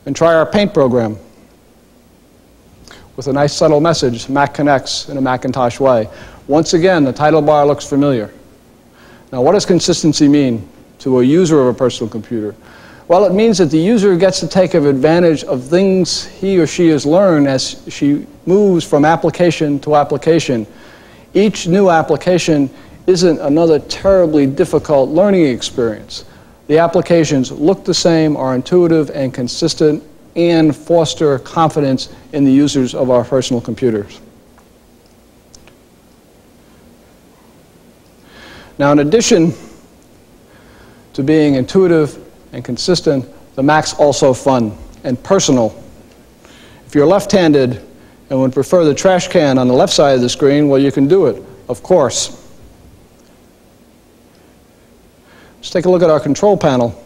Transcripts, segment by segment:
And try our Paint program with a nice subtle message, Mac connects in a Macintosh way. Once again, the title bar looks familiar. Now, what does consistency mean to a user of a personal computer? Well, it means that the user gets to take advantage of things he or she has learned as she moves from application to application. Each new application isn't another terribly difficult learning experience. The applications look the same, are intuitive and consistent, and foster confidence in the users of our personal computers. Now, in addition to being intuitive and consistent, the Mac's also fun and personal. If you're left-handed and would prefer the trash can on the left side of the screen, well, you can do it, of course. Let's take a look at our control panel.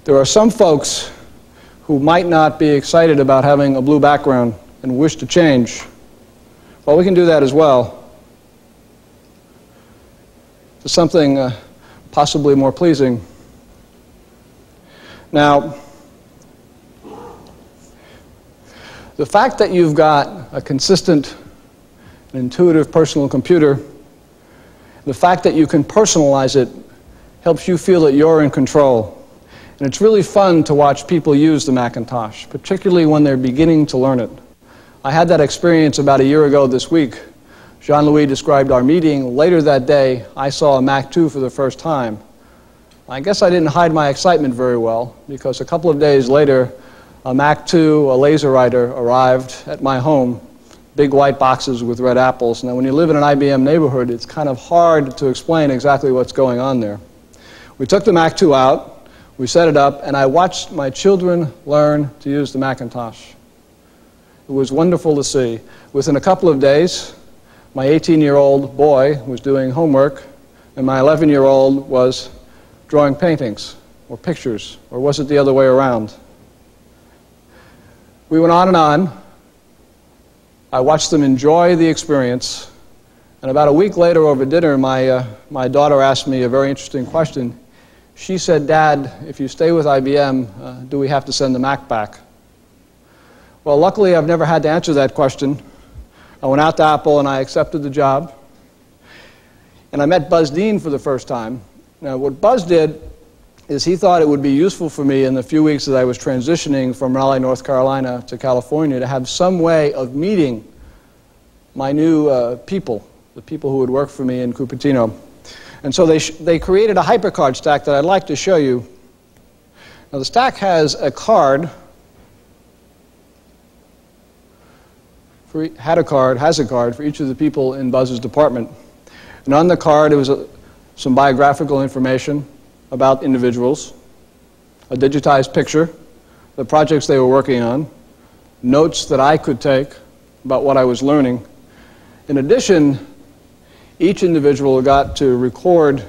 There are some folks who might not be excited about having a blue background and wish to change. Well, we can do that as well to something possibly more pleasing. Now, the fact that you've got a consistent and intuitive personal computer, the fact that you can personalize it helps you feel that you're in control. And it's really fun to watch people use the Macintosh, particularly when they're beginning to learn it. I had that experience about a year ago this week. Jean-Louis described our meeting. Later that day, I saw a Mac 2 for the first time. I guess I didn't hide my excitement very well, because a couple of days later, a Mac 2, a laser writer, arrived at my home. Big white boxes with red apples. Now, when you live in an IBM neighborhood, it's kind of hard to explain exactly what's going on there. We took the Mac 2 out, we set it up, and I watched my children learn to use the Macintosh. It was wonderful to see. Within a couple of days, my 18-year-old boy was doing homework, and my 11-year-old was drawing paintings or pictures, or was it the other way around? We went on and on. I watched them enjoy the experience, and about a week later over dinner, my daughter asked me a very interesting question. She said, "Dad, if you stay with IBM, do we have to send the Mac back?" Well, luckily, I've never had to answer that question. I went out to Apple and I accepted the job. And I met Buzz Dean for the first time. Now, what Buzz did is he thought it would be useful for me in the few weeks that I was transitioning from Raleigh, North Carolina to California to have some way of meeting my new people, the people who would work for me in Cupertino. And so they created a HyperCard stack that I'd like to show you. Now, the stack has a card, has a card for each of the people in Buzz's department. And on the card, it was some biographical information about individuals, a digitized picture, the projects they were working on, notes that I could take about what I was learning. In addition, each individual got to record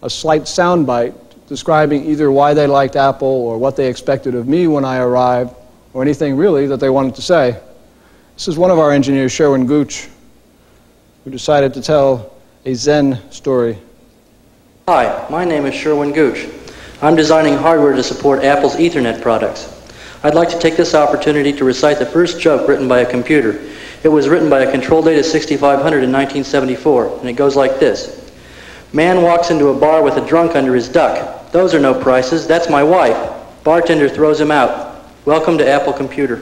a slight soundbite describing either why they liked Apple or what they expected of me when I arrived, or anything really that they wanted to say. This is one of our engineers, Sherwin Gooch, who decided to tell a Zen story. Hi, my name is Sherwin Gooch. I'm designing hardware to support Apple's Ethernet products. I'd like to take this opportunity to recite the first joke written by a computer. It was written by a Control Data 6500 in 1974, and it goes like this. Man walks into a bar with a drunk under his duck. Those are no prices, that's my wife. Bartender throws him out. Welcome to Apple Computer.